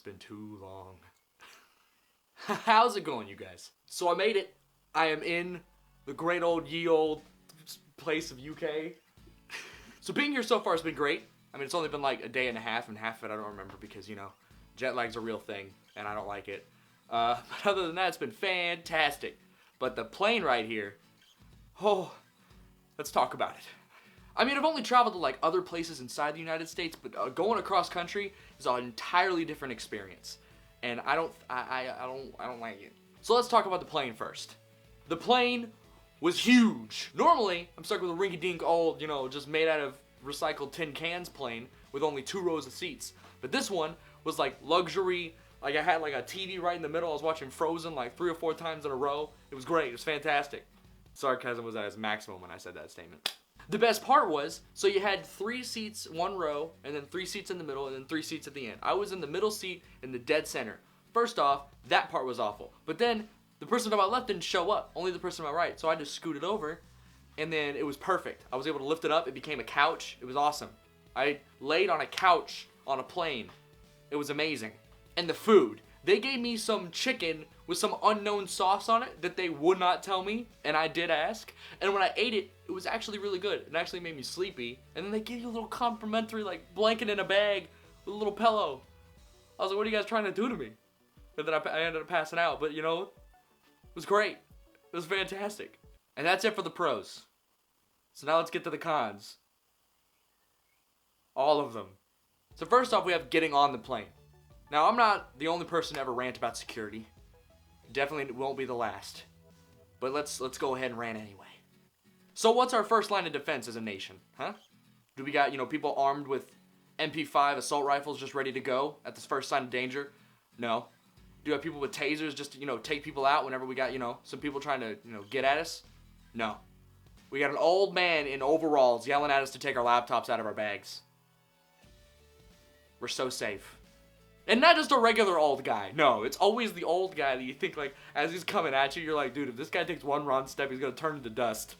been too long. How's it going, you guys? So I made it. I am in the great old ye old place of UK. So being here so far has been great. I mean, it's only been like a day and a half, and half of it I don't remember because, you know, jet lag's a real thing, and I don't like it. But other than that, it's been fantastic. But the plane ride here, oh, let's talk about it. I mean, I've only traveled to like other places inside the United States, but going across country is an entirely different experience, and I don't like it. So let's talk about the plane first. The plane was huge. Normally, I'm stuck with a rinky-dink old, you know, just made out of recycled tin cans plane with only 2 rows of seats. But this one was like luxury. Like I had like a TV right in the middle. I was watching Frozen like 3 or 4 times in a row. It was great. It was fantastic. Sarcasm was at its maximum when I said that statement. The best part was, so you had 3 seats, 1 row, and then 3 seats in the middle, and then 3 seats at the end. I was in the middle seat in the dead center. First off, that part was awful. But then, the person to my left didn't show up, only the person to my right. So I just scooted over, and then it was perfect. I was able to lift it up, it became a couch. It was awesome. I laid on a couch on a plane. It was amazing. And the food. They gave me some chicken with some unknown sauce on it that they would not tell me, and I did ask. And when I ate it, it was actually really good. It actually made me sleepy. And then they gave you a little complimentary like blanket in a bag with a little pillow. I was like, what are you guys trying to do to me? And then I ended up passing out, but you know, it was great. It was fantastic. And that's it for the pros. So now let's get to the cons. All of them. So first off, we have getting on the plane. Now, I'm not the only person to ever rant about security. Definitely won't be the last. But let's go ahead and rant anyway. So what's our first line of defense as a nation, huh? Do we got, you know, people armed with MP5 assault rifles just ready to go at the first sign of danger? No. Do we have people with tasers just to, you know, take people out whenever we got, you know, some people trying to, you know, get at us? No. We got an old man in overalls yelling at us to take our laptops out of our bags. We're so safe. And not just a regular old guy. No, it's always the old guy that you think, like, as he's coming at you, you're like, dude, if this guy takes one wrong step, he's going to turn into dust.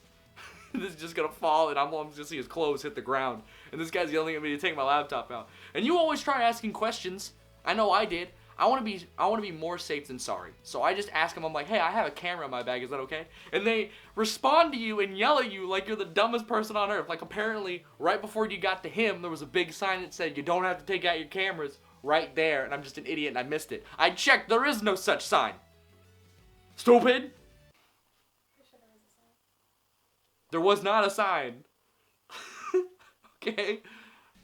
This is just going to fall, and I'm going to see his clothes hit the ground. And this guy's yelling at me to take my laptop out. And you always try asking questions. I know I did. I want to be more safe than sorry. So I just ask them, I'm like, hey, I have a camera in my bag, is that okay? And they respond to you and yell at you like you're the dumbest person on earth. Like, apparently, right before you got to him, there was a big sign that said, you don't have to take out your cameras. Right there, and I'm just an idiot and I missed it. I checked, there is no such sign. Stupid. There was not a sign. Okay.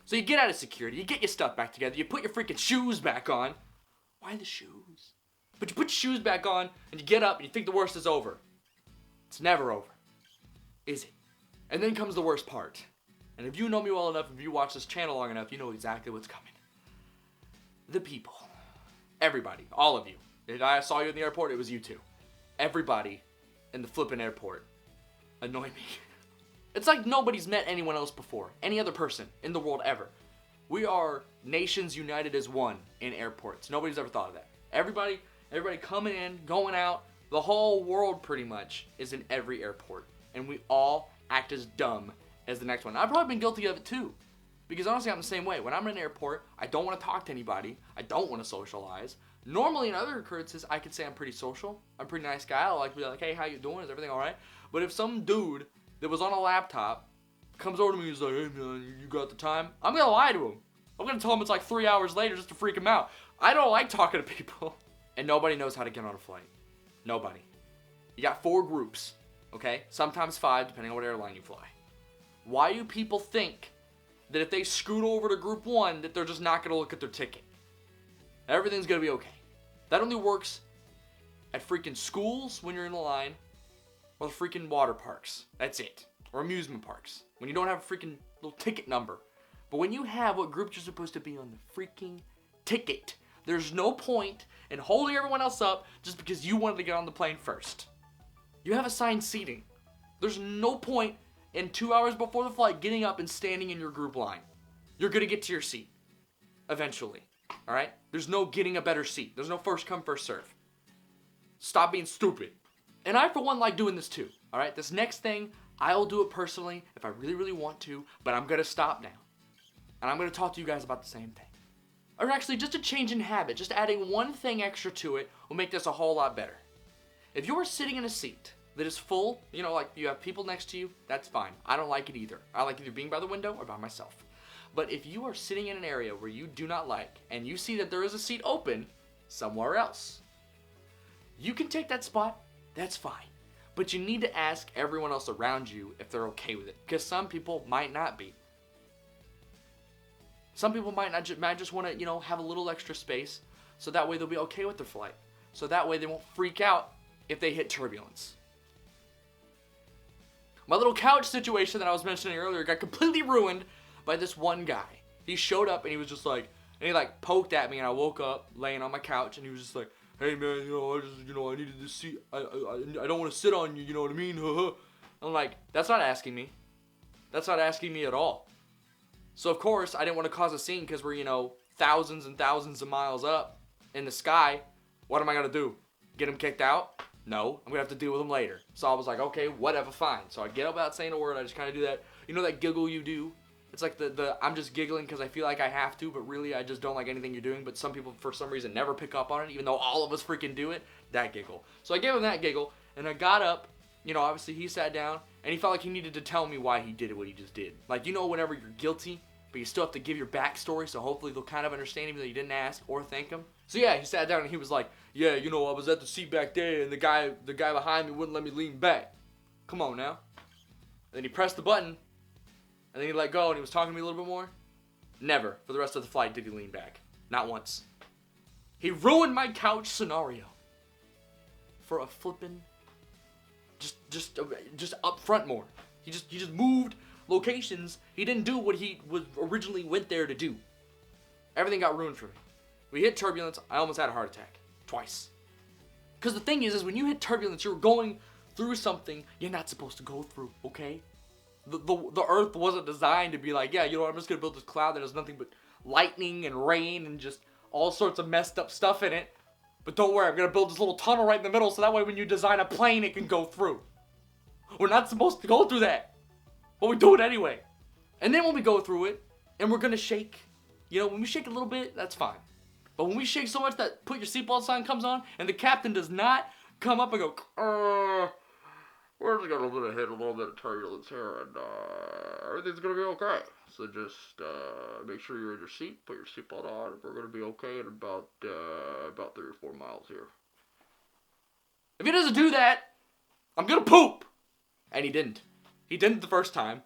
So you get out of security, you get your stuff back together, you put your freaking shoes back on. Why the shoes? But you put your shoes back on, and you get up, and you think the worst is over. It's never over. Is it? And then comes the worst part. And if you know me well enough, if you watch this channel long enough, you know exactly what's coming. The people. Everybody. All of you. If I saw you in the airport, it was you too. Everybody in the flippin' airport annoy me. It's like nobody's met anyone else before. Any other person in the world ever. We are nations united as one in airports. Nobody's ever thought of that. Everybody coming in, going out. The whole world pretty much is in every airport. And we all act as dumb as the next one. I've probably been guilty of it too. Because honestly, I'm the same way. When I'm in an airport, I don't want to talk to anybody. I don't want to socialize. Normally, in other occurrences, I could say I'm pretty social. I'm a pretty nice guy. I like to be like, hey, how you doing? Is everything all right? But if some dude that was on a laptop comes over to me and is like, hey, man, you got the time? I'm going to lie to him. I'm going to tell him it's like 3 hours later just to freak him out. I don't like talking to people. And nobody knows how to get on a flight. Nobody. You got 4 groups, okay? Sometimes 5, depending on what airline you fly. Why do people think that if they scoot over to group 1, that they're just not going to look at their ticket? Everything's going to be okay. That only works at freaking schools when you're in the line, or the freaking water parks. That's it. Or amusement parks. When you don't have a freaking little ticket number. But when you have what group you're supposed to be on the freaking ticket, there's no point in holding everyone else up just because you wanted to get on the plane first. You have assigned seating. There's no point in 2 hours before the flight getting up and standing in your group line. You're going to get to your seat. Eventually. Alright? There's no getting a better seat. There's no first come, first serve. Stop being stupid. And I, for one, like doing this too. Alright? This next thing, I'll do it personally if I really, really want to, but I'm going to stop now. And I'm going to talk to you guys about the same thing. Or actually, just a change in habit. Just adding one thing extra to it will make this a whole lot better. If you are sitting in a seat that is full, you know, like you have people next to you, that's fine. I don't like it either. I like either being by the window or by myself. But if you are sitting in an area where you do not like, and you see that there is a seat open somewhere else, you can take that spot, that's fine. But you need to ask everyone else around you if they're okay with it. Because some people might not be. Some people might just want to, you know, have a little extra space, so that way they'll be okay with their flight. So that way they won't freak out if they hit turbulence. My little couch situation that I was mentioning earlier got completely ruined by this one guy. He showed up and he was just like, and he like poked at me, and I woke up laying on my couch, and he was just like, "Hey man, I needed this seat. I don't want to sit on you, you know what I mean?" I'm like, that's not asking me. That's not asking me at all. So of course, I didn't want to cause a scene because we're, you know, thousands and thousands of miles up in the sky. What am I gonna do? Get him kicked out? No, I'm gonna have to deal with him later. So I was like, okay, whatever, fine. So I get up without saying a word. I just kind of do that, you know, that giggle you do. It's like the I'm just giggling because I feel like I have to, but really I just don't like anything you're doing. But some people, for some reason, never pick up on it, even though all of us freaking do it. That giggle. So I gave him that giggle, and I got up. You know, obviously he sat down, and he felt like he needed to tell me why he did what he just did. Like, you know, whenever you're guilty, but you still have to give your backstory, so hopefully they'll kind of understand even though you didn't ask or thank him. So yeah, he sat down and he was like, "Yeah, you know, I was at the seat back there, and the guy behind me wouldn't let me lean back. Come on now." And then he pressed the button, and then he let go, and he was talking to me a little bit more. Never, for the rest of the flight, did he lean back. Not once. He ruined my couch scenario for a flippin' just up front more. He just moved locations. He didn't do what he was originally went there to do. Everything got ruined for me. We hit turbulence. I almost had a heart attack. Twice. Because the thing is when you hit turbulence, you're going through something you're not supposed to go through, okay? The earth wasn't designed to be like, yeah, you know what, I'm just going to build this cloud that has nothing but lightning and rain and just all sorts of messed up stuff in it. But don't worry, I'm going to build this little tunnel right in the middle so that way when you design a plane, it can go through. We're not supposed to go through that. But we do it anyway. And then when we go through it, and we're going to shake, you know, when we shake a little bit, that's fine. But when we shake so much that put your seatbelt sign comes on, and the captain does not come up and go, we're just going to hit a little bit of turbulence here, and everything's going to be okay. So just make sure you're in your seat, put your seatbelt on, and we're going to be okay in about 3 or 4 miles here. If he doesn't do that, I'm going to poop. And he didn't. He didn't the first time,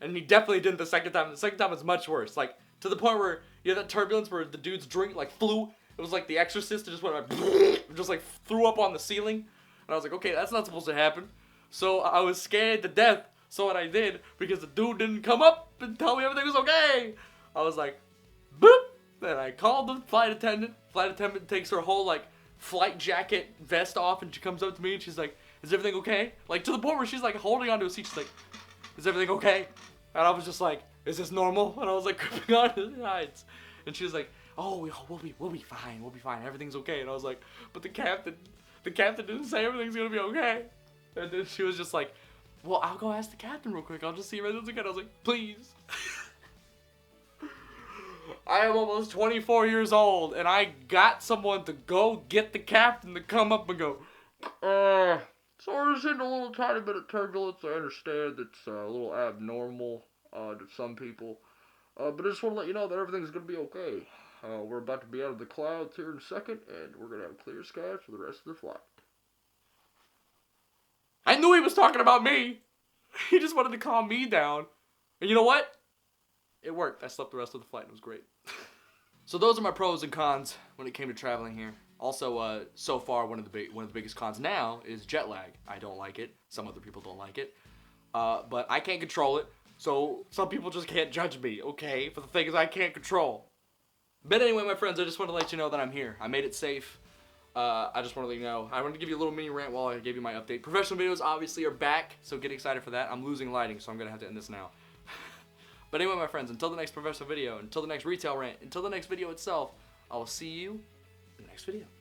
and he definitely didn't the second time. The second time was much worse. Like, to the point where, you know that turbulence where the dude's drink, like, flew? It was like The Exorcist, it just went like, just like threw up on the ceiling. And I was like, okay, that's not supposed to happen. So I was scared to death. So what I did, because the dude didn't come up and tell me everything was okay, I was like, boop. Then I called the flight attendant. Flight attendant takes her whole, like, flight jacket vest off, and she comes up to me and she's like, "Is everything okay?" Like, to the point where she's like holding onto a seat. She's like, "Is everything okay?" And I was just like, "Is this normal?" And I was like gripping on the sides. And she was like, "Oh, we'll be fine. We'll be fine. Everything's okay." And I was like, "But the captain didn't say everything's gonna be okay." And then she was just like, "Well, I'll go ask the captain real quick. I'll just see if everything's okay." And I was like, "Please." I am almost 24 years old, and I got someone to go get the captain to come up and go, so we're just in a little tiny bit of turbulence. I understand it's a little abnormal to some people, but I just want to let you know that everything's going to be okay. We're about to be out of the clouds here in a second, and we're going to have clear skies for the rest of the flight. I knew he was talking about me. He just wanted to calm me down. And you know what? It worked. I slept the rest of the flight, and it was great. So those are my pros and cons when it came to traveling here. Also, so far, one of the biggest cons now is jet lag. I don't like it. Some other people don't like it. But I can't control it. So some people just can't judge me, okay? For the things I can't control. But anyway, my friends, I just want to let you know that I'm here. I made it safe. I just want to let you know. I wanted to give you a little mini rant while I gave you my update. Professional videos obviously are back, so get excited for that. I'm losing lighting, so I'm going to have to end this now. But anyway, my friends, until the next professional video, until the next retail rant, until the next video itself, I will see you in the next video.